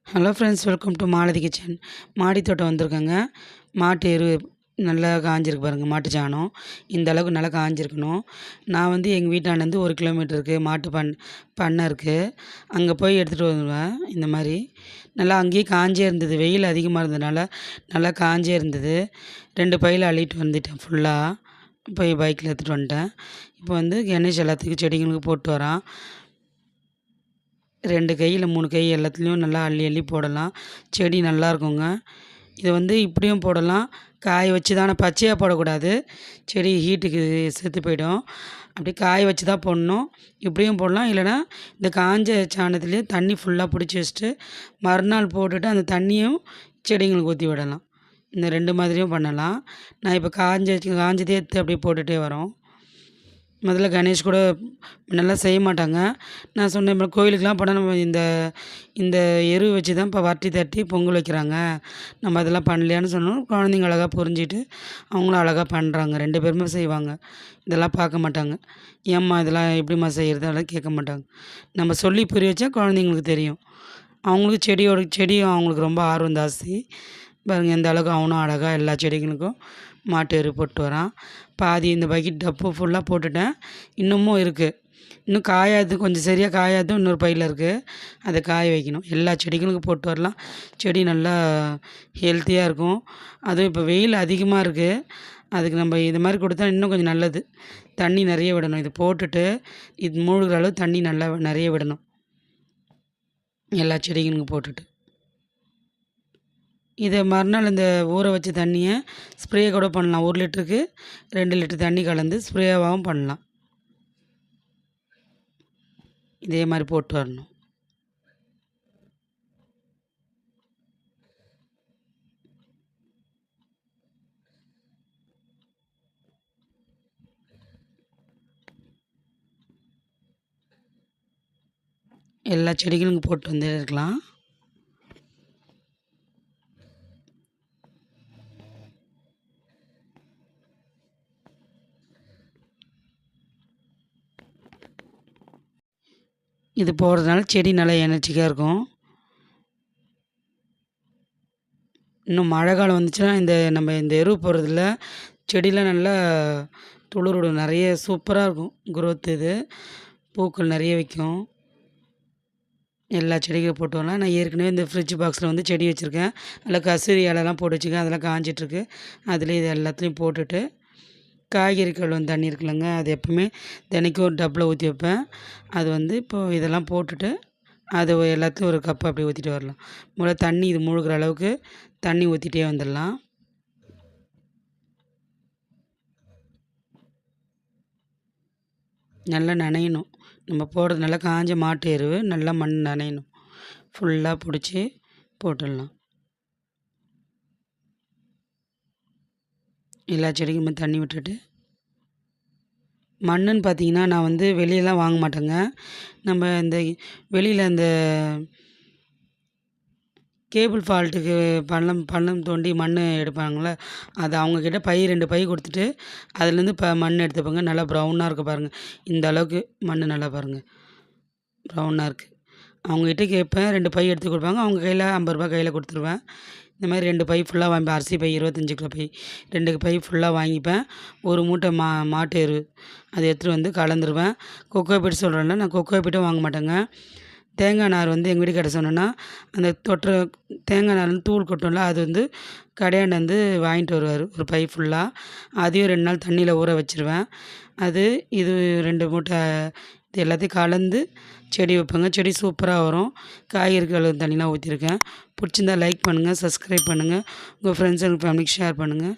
Hello friends, welcome to Malathi kitchen. மாடி தோட்டம் வந்திருக்கேங்க. மாட்டு எரு நல்லா காஞ்சிருக்கு பாருங்கள். மாட்டு சாணம் இந்த அளவுக்கு நல்லா காஞ்சிருக்கணும். நான் வந்து எங்கள் வீட்டாண்டேருந்து 1 கிலோமீட்டருக்கு மாட்டு பண்ணை இருக்குது. அங்கே போய் எடுத்துகிட்டு வருவேன். இந்த மாதிரி நல்லா அங்கேயே காஞ்சே இருந்தது. வெயில் அதிகமாக இருந்ததுனால நல்லா காஞ்சே இருந்தது. 2 பையில் அள்ளிட்டு வந்துட்டேன் ஃபுல்லாக. போய் பைக்கில் எடுத்துகிட்டு வந்துட்டேன். இப்போ வந்து கணேஷ் எல்லாத்துக்கும் செடிங்களுக்கு போட்டு வரான். 2 கை இல்லை 3 கை எல்லாத்துலேயும் நல்லா அள்ளி அள்ளி போடலாம். செடி நல்லாயிருக்குங்க. இதை வந்து இப்படியும் போடலாம், காய வச்சு தான். ஆனால் பச்சையாக போடக்கூடாது, செடி ஹீட்டுக்கு செத்து போயிடும். அப்படி காய வச்சு தான் போடணும். இப்படியும் போடலாம். இல்லைனா இந்த காஞ்ச சாணத்துலேயே தண்ணி ஃபுல்லாக பிடிச்சி வச்சுட்டு மறுநாள் போட்டுட்டு அந்த தண்ணியும் செடிங்களுக்கு ஊற்றி விடலாம். இந்த 2 மாதிரியும் பண்ணலாம். நான் இப்போ காஞ்சதே எடுத்து அப்படியே போட்டுகிட்டே வரோம். முதல்ல கணேஷ் கூட முன்னெல்லாம் செய்ய மாட்டாங்க. நான் சொன்னேன், இப்போ கோயிலுக்கெலாம் போனால் நம்ம இந்த எரு வச்சு தான் இப்போ வரட்டி தட்டி பொங்கல் வைக்கிறாங்க, நம்ம அதெல்லாம் பண்ணலையான்னு சொன்னோம். குழந்தைங்க அழகாக புரிஞ்சுட்டு அவங்களும் அழகாக பண்ணுறாங்க. 2 பேருமே செய்வாங்க. இதெல்லாம் பார்க்க மாட்டாங்க. ஏம்மா இதெல்லாம் எப்படிம்மா செய்கிறது அதெல்லாம் கேட்க மாட்டாங்க. நம்ம சொல்லி புரிய வச்சா குழந்தைங்களுக்கு தெரியும். அவங்களுக்கு செடியும் அவங்களுக்கு ரொம்ப ஆர்வம் ஜாஸ்தி. பாருங்கள் எந்த அளவுக்கு அவனும் அழகாக எல்லா செடிகளுக்கும் மாட்டு எரு போட்டு வரான். பாதி இந்த பக்கெட் டப்பு ஃபுல்லாக போட்டுட்டேன். இன்னமும் இருக்குது. இன்னும் காயாது, கொஞ்சம் சரியாக காயாது. இன்னொரு பையில் இருக்குது, அதை காய வைக்கணும். எல்லா செடிகளுக்கும் போட்டு வரலாம். செடி நல்லா ஹெல்த்தியாக இருக்கும். அதுவும் இப்போ வெயில் அதிகமாக இருக்குது. அதுக்கு நம்ம இது மாதிரி கொடுத்தா இன்னும் கொஞ்சம் நல்லது. தண்ணி நிறைய விடணும். இது போட்டுட்டு இது மூழ்கிற அளவு தண்ணி நல்லா நிறைய விடணும், எல்லா செடிகளுக்கும் போட்டுட்டு. இதை மறுநாள் இந்த ஊற வச்ச தண்ணியை ஸ்ப்ரே கூட பண்ணலாம். 1 லிட்டருக்கு 2 லிட்டர் தண்ணி கலந்து ஸ்ப்ரேவாகவும் பண்ணலாம். இதே மாதிரி போட்டு வரணும். எல்லா செடிகளுக்கும் போட்டு வந்துட்டே இருக்கலாம். இது போடுறதுனால செடி நல்லா எனர்ஜிக்காக இருக்கும். இன்னும் மழை காலம் வந்துச்சுன்னா நம்ம இந்த எரு போடுறதில்ல செடியெலாம் நல்லா துளிர்விடும். நிறைய சூப்பராக இருக்கும் குரோத். இது பூக்கள் நிறைய வைக்கும். எல்லா செடிகளும் போட்டு வரலாம். நான் ஏற்கனவே இந்த ஃப்ரிட்ஜ் பாக்ஸில் வந்து செடி வச்சுருக்கேன். அதில் கசிரி இலைலாம் போட்டு வச்சுருக்கேன். அதெல்லாம் காஞ்சிட்ருக்கு. அதில் இது எல்லாத்துலேயும் போட்டுட்டு காய்கறி கழுவுன தண்ணி இருக்குல்லங்க, அது எப்பவுமே தினைக்கும் ஒரு டப்பில் ஊற்றி வைப்பேன். அது வந்து இப்போது இதெல்லாம் போட்டுட்டு அது எல்லாத்தையும் ஒரு கப்பு அப்படியே ஊற்றிட்டு வரலாம். முதல்ல தண்ணி இது மூழ்கிற அளவுக்கு தண்ணி ஊற்றிட்டே வந்துடலாம். நல்லா நனையணும். நம்ம போடுறது நல்லா காஞ்ச மாட்டு எரு நல்லா மண் நனையணும். ஃபுல்லாக பிடிச்சி போட்டுடலாம். எல்லா செடிக்குமே தண்ணி விட்டுட்டு. மண்ணுன்னு பார்த்தீங்கன்னா நான் வந்து வெளியெல்லாம் வாங்க மாட்டேங்க. நம்ம இந்த வெளியில் இந்த கேபிள் ஃபால்ட்டுக்கு பள்ளம் தோண்டி மண் எடுப்பாங்கள்ல, அது அவங்கக்கிட்ட 2 பை கொடுத்துட்டு அதுலேருந்து மண் எடுத்துப்பேங்க. நல்லா ப்ரௌனாக இருக்குது பாருங்கள். இந்த அளவுக்கு மண் நல்லா பாருங்கள் ப்ரௌனாக இருக்குது. அவங்கக்கிட்ட கேட்பேன், 2 பை எடுத்து கொடுப்பாங்க. அவங்க கையில் ரூ. 50 கையில் கொடுத்துருவேன். இந்த மாதிரி 2 பை ஃபுல்லாக வாங்கிப்பேன். அரிசி பை 25 கிலோ பை 2 பை ஃபுல்லாக வாங்கிப்பேன். ஒரு மூட்டை மாட்டு எரு அதை எடுத்துகிட்டு வந்து கலந்துருவேன். கொக்கோ பீட் சொல்கிறேன்ல, நான் கொக்கோ பீட்டும் வாங்க மாட்டேங்க. தேங்காய் நார் வந்து எங்கள் வீட்டுக்கிட்ட சொன்னேன்னா அந்த தேங்காய் நார் வந்து தூள் கொட்டோம்ல, அது வந்து கடையாண்டு வந்து வாங்கிட்டு வருவார் ஒரு பை ஃபுல்லாக. அதையும் 2 நாள் தண்ணியில் ஊற வச்சுருவேன். இது 2 மூட்டை இது எல்லாத்தையும் கலந்து செடி வைப்பேங்க. செடி சூப்பராக வரும். காய்கறி கழுவு தண்ணிலாம் ஊற்றிருக்கேன். பிடிச்சிருந்தா லைக் பண்ணுங்கள், சப்ஸ்கிரைப் பண்ணுங்கள், உங்கள் ஃப்ரெண்ட்ஸ் அண்ட் ஃபேமிலிக்கு ஷேர் பண்ணுங்கள்.